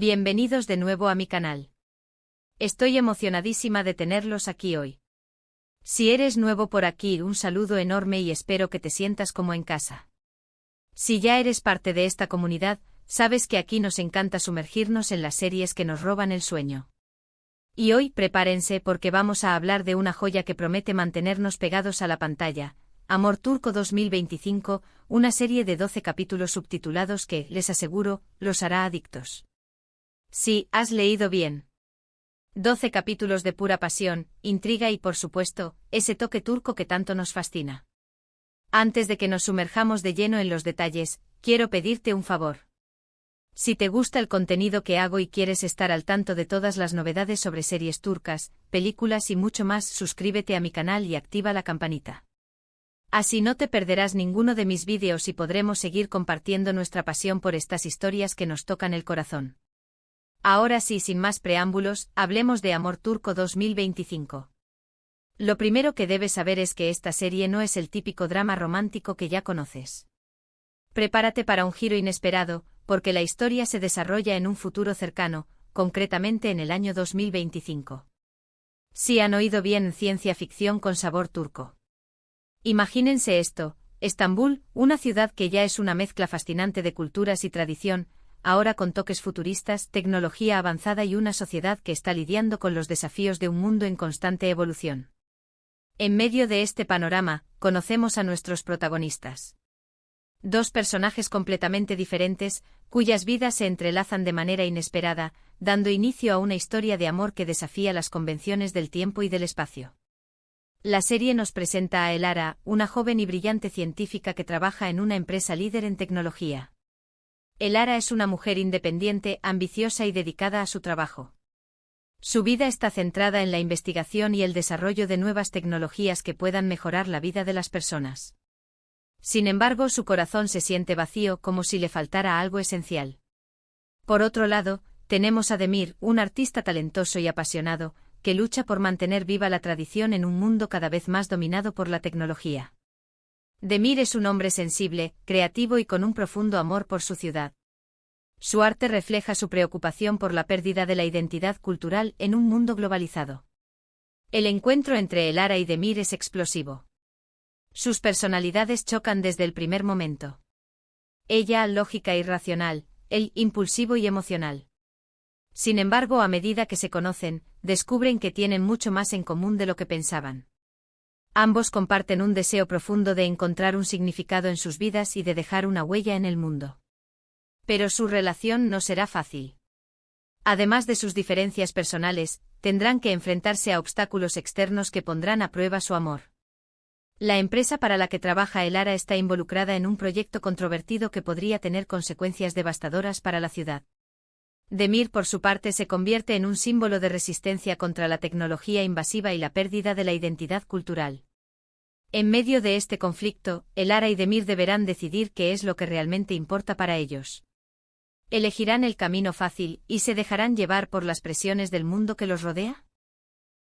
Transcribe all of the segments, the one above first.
Bienvenidos de nuevo a mi canal. Estoy emocionadísima de tenerlos aquí hoy. Si eres nuevo por aquí, un saludo enorme y espero que te sientas como en casa. Si ya eres parte de esta comunidad, sabes que aquí nos encanta sumergirnos en las series que nos roban el sueño. Y hoy prepárense porque vamos a hablar de una joya que promete mantenernos pegados a la pantalla, Amor Turco 2025, una serie de 12 capítulos subtitulados que, les aseguro, los hará adictos. Sí, has leído bien. 12 capítulos de pura pasión, intriga y por supuesto, ese toque turco que tanto nos fascina. Antes de que nos sumerjamos de lleno en los detalles, quiero pedirte un favor. Si te gusta el contenido que hago y quieres estar al tanto de todas las novedades sobre series turcas, películas y mucho más, suscríbete a mi canal y activa la campanita. Así no te perderás ninguno de mis vídeos y podremos seguir compartiendo nuestra pasión por estas historias que nos tocan el corazón. Ahora sí, sin más preámbulos, hablemos de Amor Turco 2025. Lo primero que debes saber es que esta serie no es el típico drama romántico que ya conoces. Prepárate para un giro inesperado, porque la historia se desarrolla en un futuro cercano, concretamente en el año 2025. Sí han oído bien, ciencia ficción con sabor turco. Imagínense esto, Estambul, una ciudad que ya es una mezcla fascinante de culturas y tradición, ahora con toques futuristas, tecnología avanzada y una sociedad que está lidiando con los desafíos de un mundo en constante evolución. En medio de este panorama, conocemos a nuestros protagonistas. Dos personajes completamente diferentes, cuyas vidas se entrelazan de manera inesperada, dando inicio a una historia de amor que desafía las convenciones del tiempo y del espacio. La serie nos presenta a Elara, una joven y brillante científica que trabaja en una empresa líder en tecnología. Elara es una mujer independiente, ambiciosa y dedicada a su trabajo. Su vida está centrada en la investigación y el desarrollo de nuevas tecnologías que puedan mejorar la vida de las personas. Sin embargo, su corazón se siente vacío, como si le faltara algo esencial. Por otro lado, tenemos a Demir, un artista talentoso y apasionado, que lucha por mantener viva la tradición en un mundo cada vez más dominado por la tecnología. Demir es un hombre sensible, creativo y con un profundo amor por su ciudad. Su arte refleja su preocupación por la pérdida de la identidad cultural en un mundo globalizado. El encuentro entre Elara y Demir es explosivo. Sus personalidades chocan desde el primer momento. Ella, lógica y racional, él, impulsivo y emocional. Sin embargo, a medida que se conocen, descubren que tienen mucho más en común de lo que pensaban. Ambos comparten un deseo profundo de encontrar un significado en sus vidas y de dejar una huella en el mundo. Pero su relación no será fácil. Además de sus diferencias personales, tendrán que enfrentarse a obstáculos externos que pondrán a prueba su amor. La empresa para la que trabaja Elara está involucrada en un proyecto controvertido que podría tener consecuencias devastadoras para la ciudad. Demir, por su parte, se convierte en un símbolo de resistencia contra la tecnología invasiva y la pérdida de la identidad cultural. En medio de este conflicto, Elara y Demir deberán decidir qué es lo que realmente importa para ellos. ¿Elegirán el camino fácil y se dejarán llevar por las presiones del mundo que los rodea?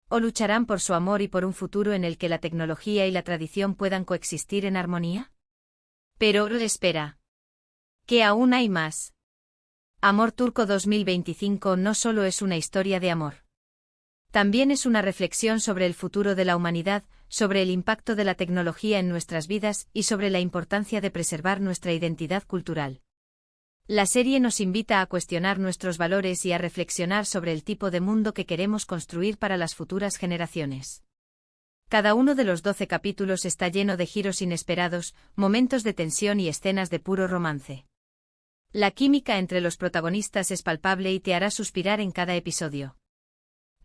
¿O lucharán por su amor y por un futuro en el que la tecnología y la tradición puedan coexistir en armonía? Pero espera. Que aún hay más. Amor Turco 2025 no solo es una historia de amor. También es una reflexión sobre el futuro de la humanidad, sobre el impacto de la tecnología en nuestras vidas y sobre la importancia de preservar nuestra identidad cultural. La serie nos invita a cuestionar nuestros valores y a reflexionar sobre el tipo de mundo que queremos construir para las futuras generaciones. Cada uno de los 12 capítulos está lleno de giros inesperados, momentos de tensión y escenas de puro romance. La química entre los protagonistas es palpable y te hará suspirar en cada episodio.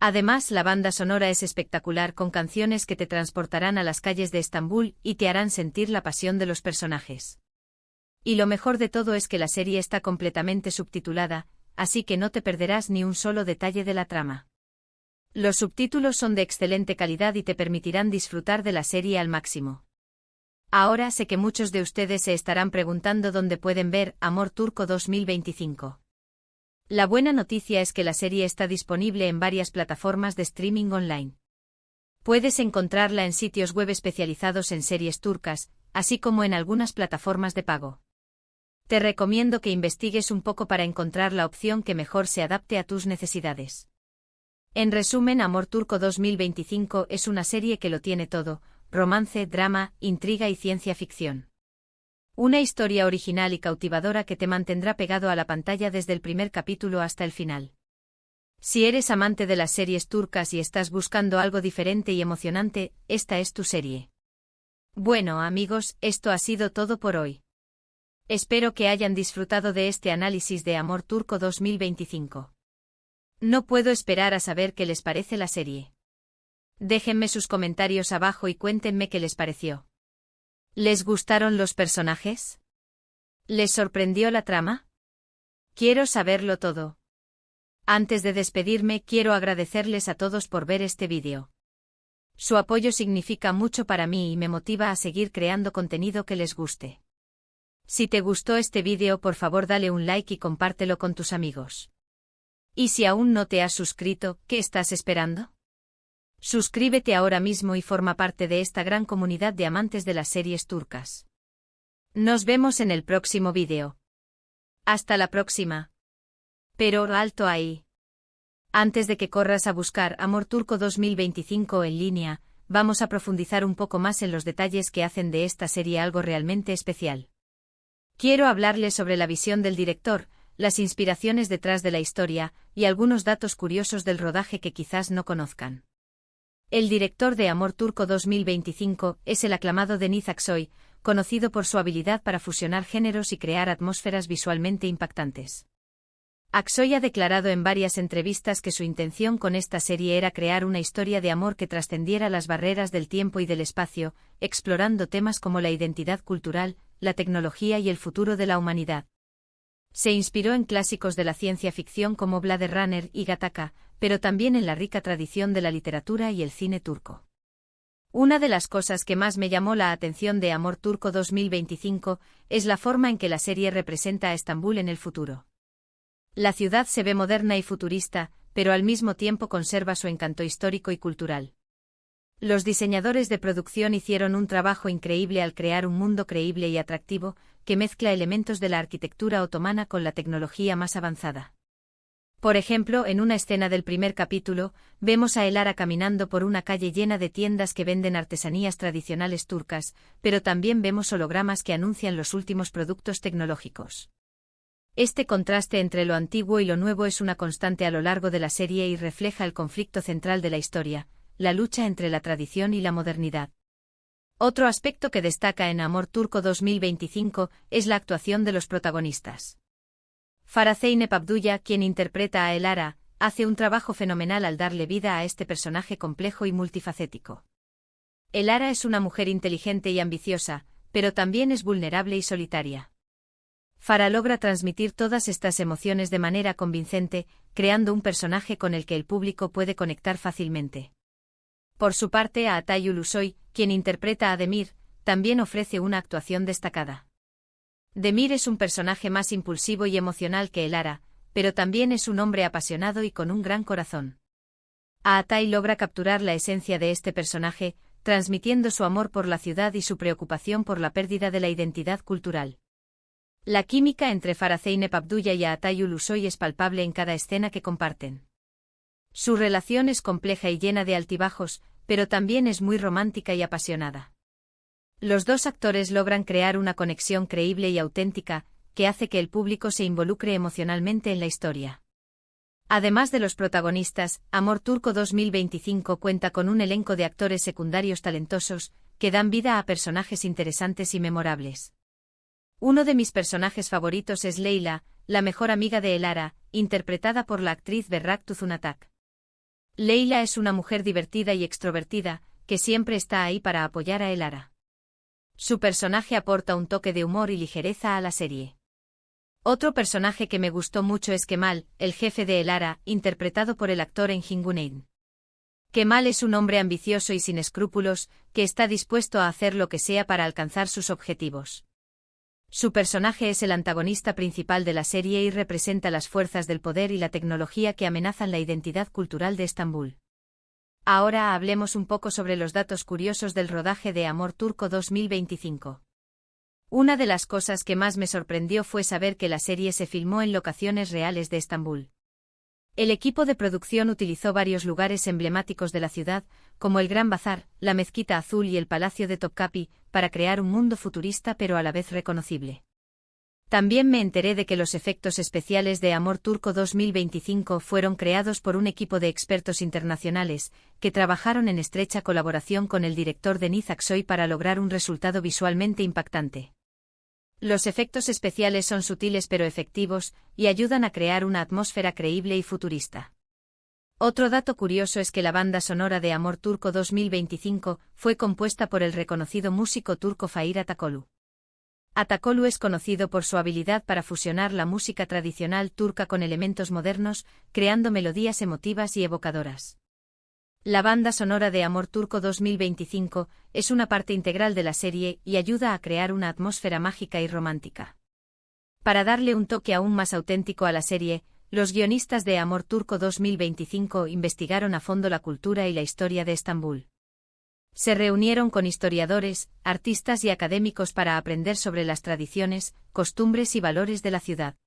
Además, la banda sonora es espectacular, con canciones que te transportarán a las calles de Estambul y te harán sentir la pasión de los personajes. Y lo mejor de todo es que la serie está completamente subtitulada, así que no te perderás ni un solo detalle de la trama. Los subtítulos son de excelente calidad y te permitirán disfrutar de la serie al máximo. Ahora sé que muchos de ustedes se estarán preguntando dónde pueden ver Amor Turco 2025. La buena noticia es que la serie está disponible en varias plataformas de streaming online. Puedes encontrarla en sitios web especializados en series turcas, así como en algunas plataformas de pago. Te recomiendo que investigues un poco para encontrar la opción que mejor se adapte a tus necesidades. En resumen, Amor Turco 2025 es una serie que lo tiene todo: romance, drama, intriga y ciencia ficción. Una historia original y cautivadora que te mantendrá pegado a la pantalla desde el primer capítulo hasta el final. Si eres amante de las series turcas y estás buscando algo diferente y emocionante, esta es tu serie. Bueno, amigos, esto ha sido todo por hoy. Espero que hayan disfrutado de este análisis de Amor Turco 2025. No puedo esperar a saber qué les parece la serie. Déjenme sus comentarios abajo y cuéntenme qué les pareció. ¿Les gustaron los personajes? ¿Les sorprendió la trama? Quiero saberlo todo. Antes de despedirme, quiero agradecerles a todos por ver este vídeo. Su apoyo significa mucho para mí y me motiva a seguir creando contenido que les guste. Si te gustó este vídeo, por favor dale un like y compártelo con tus amigos. Y si aún no te has suscrito, ¿qué estás esperando? Suscríbete ahora mismo y forma parte de esta gran comunidad de amantes de las series turcas. Nos vemos en el próximo vídeo. Hasta la próxima. Pero alto ahí. Antes de que corras a buscar Amor Turco 2025 en línea, vamos a profundizar un poco más en los detalles que hacen de esta serie algo realmente especial. Quiero hablarles sobre la visión del director, las inspiraciones detrás de la historia, y algunos datos curiosos del rodaje que quizás no conozcan. El director de Amor Turco 2025 es el aclamado Deniz Aksoy, conocido por su habilidad para fusionar géneros y crear atmósferas visualmente impactantes. Aksoy ha declarado en varias entrevistas que su intención con esta serie era crear una historia de amor que trascendiera las barreras del tiempo y del espacio, explorando temas como la identidad cultural, la tecnología y el futuro de la humanidad. Se inspiró en clásicos de la ciencia ficción como Blade Runner y Gattaca, pero también en la rica tradición de la literatura y el cine turco. Una de las cosas que más me llamó la atención de Amor Turco 2025 es la forma en que la serie representa a Estambul en el futuro. La ciudad se ve moderna y futurista, pero al mismo tiempo conserva su encanto histórico y cultural. Los diseñadores de producción hicieron un trabajo increíble al crear un mundo creíble y atractivo, que mezcla elementos de la arquitectura otomana con la tecnología más avanzada. Por ejemplo, en una escena del primer capítulo, vemos a Elara caminando por una calle llena de tiendas que venden artesanías tradicionales turcas, pero también vemos hologramas que anuncian los últimos productos tecnológicos. Este contraste entre lo antiguo y lo nuevo es una constante a lo largo de la serie y refleja el conflicto central de la historia, la lucha entre la tradición y la modernidad. Otro aspecto que destaca en Amor Turco 2025 es la actuación de los protagonistas. Farah Zeynep Abdulla, quien interpreta a Elara, hace un trabajo fenomenal al darle vida a este personaje complejo y multifacético. Elara es una mujer inteligente y ambiciosa, pero también es vulnerable y solitaria. Farah logra transmitir todas estas emociones de manera convincente, creando un personaje con el que el público puede conectar fácilmente. Por su parte, Atay Ulusoy, quien interpreta a Demir, también ofrece una actuación destacada. Demir es un personaje más impulsivo y emocional que Elara, pero también es un hombre apasionado y con un gran corazón. Atay logra capturar la esencia de este personaje, transmitiendo su amor por la ciudad y su preocupación por la pérdida de la identidad cultural. La química entre Farah Zeynep Abdulla y Atay Ulusoy es palpable en cada escena que comparten. Su relación es compleja y llena de altibajos, pero también es muy romántica y apasionada. Los dos actores logran crear una conexión creíble y auténtica, que hace que el público se involucre emocionalmente en la historia. Además de los protagonistas, Amor Turco 2025 cuenta con un elenco de actores secundarios talentosos, que dan vida a personajes interesantes y memorables. Uno de mis personajes favoritos es Leyla, la mejor amiga de Elara, interpretada por la actriz Berrak Tuzunatak. Leyla es una mujer divertida y extrovertida, que siempre está ahí para apoyar a Elara. Su personaje aporta un toque de humor y ligereza a la serie. Otro personaje que me gustó mucho es Kemal, el jefe de Elara, interpretado por el actor Engin Güneş. Kemal es un hombre ambicioso y sin escrúpulos, que está dispuesto a hacer lo que sea para alcanzar sus objetivos. Su personaje es el antagonista principal de la serie y representa las fuerzas del poder y la tecnología que amenazan la identidad cultural de Estambul. Ahora hablemos un poco sobre los datos curiosos del rodaje de Amor Turco 2025. Una de las cosas que más me sorprendió fue saber que la serie se filmó en locaciones reales de Estambul. El equipo de producción utilizó varios lugares emblemáticos de la ciudad, como el Gran Bazar, la Mezquita Azul y el Palacio de Topkapi, para crear un mundo futurista pero a la vez reconocible. También me enteré de que los efectos especiales de Amor Turco 2025 fueron creados por un equipo de expertos internacionales, que trabajaron en estrecha colaboración con el director Deniz Aksoy para lograr un resultado visualmente impactante. Los efectos especiales son sutiles pero efectivos, y ayudan a crear una atmósfera creíble y futurista. Otro dato curioso es que la banda sonora de Amor Turco 2025 fue compuesta por el reconocido músico turco Fahir Atakolu. Atakolu es conocido por su habilidad para fusionar la música tradicional turca con elementos modernos, creando melodías emotivas y evocadoras. La banda sonora de Amor Turco 2025 es una parte integral de la serie y ayuda a crear una atmósfera mágica y romántica. Para darle un toque aún más auténtico a la serie, los guionistas de Amor Turco 2025 investigaron a fondo la cultura y la historia de Estambul. Se reunieron con historiadores, artistas y académicos para aprender sobre las tradiciones, costumbres y valores de la ciudad.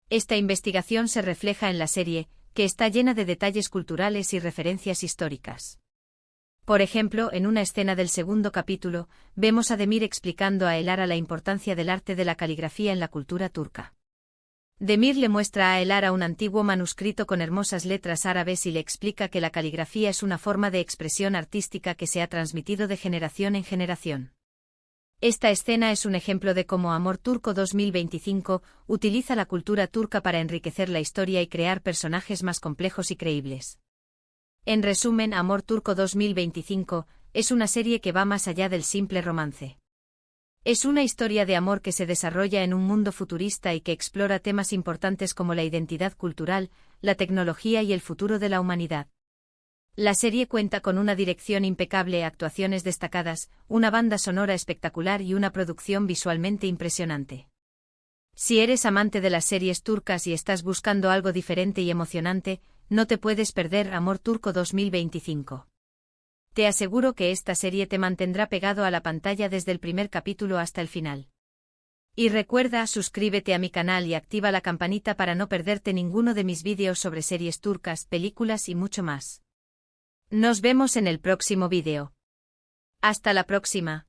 Esta investigación se refleja en la serie, que está llena de detalles culturales y referencias históricas. Por ejemplo, en una escena del segundo capítulo, vemos a Demir explicando a Elara la importancia del arte de la caligrafía en la cultura turca. Demir le muestra a Elara un antiguo manuscrito con hermosas letras árabes y le explica que la caligrafía es una forma de expresión artística que se ha transmitido de generación en generación. Esta escena es un ejemplo de cómo Amor Turco 2025 utiliza la cultura turca para enriquecer la historia y crear personajes más complejos y creíbles. En resumen, Amor Turco 2025 es una serie que va más allá del simple romance. Es una historia de amor que se desarrolla en un mundo futurista y que explora temas importantes como la identidad cultural, la tecnología y el futuro de la humanidad. La serie cuenta con una dirección impecable, actuaciones destacadas, una banda sonora espectacular y una producción visualmente impresionante. Si eres amante de las series turcas y estás buscando algo diferente y emocionante, no te puedes perder Amor Turco 2025. Te aseguro que esta serie te mantendrá pegado a la pantalla desde el primer capítulo hasta el final. Y recuerda, suscríbete a mi canal y activa la campanita para no perderte ninguno de mis vídeos sobre series turcas, películas y mucho más. Nos vemos en el próximo vídeo. Hasta la próxima.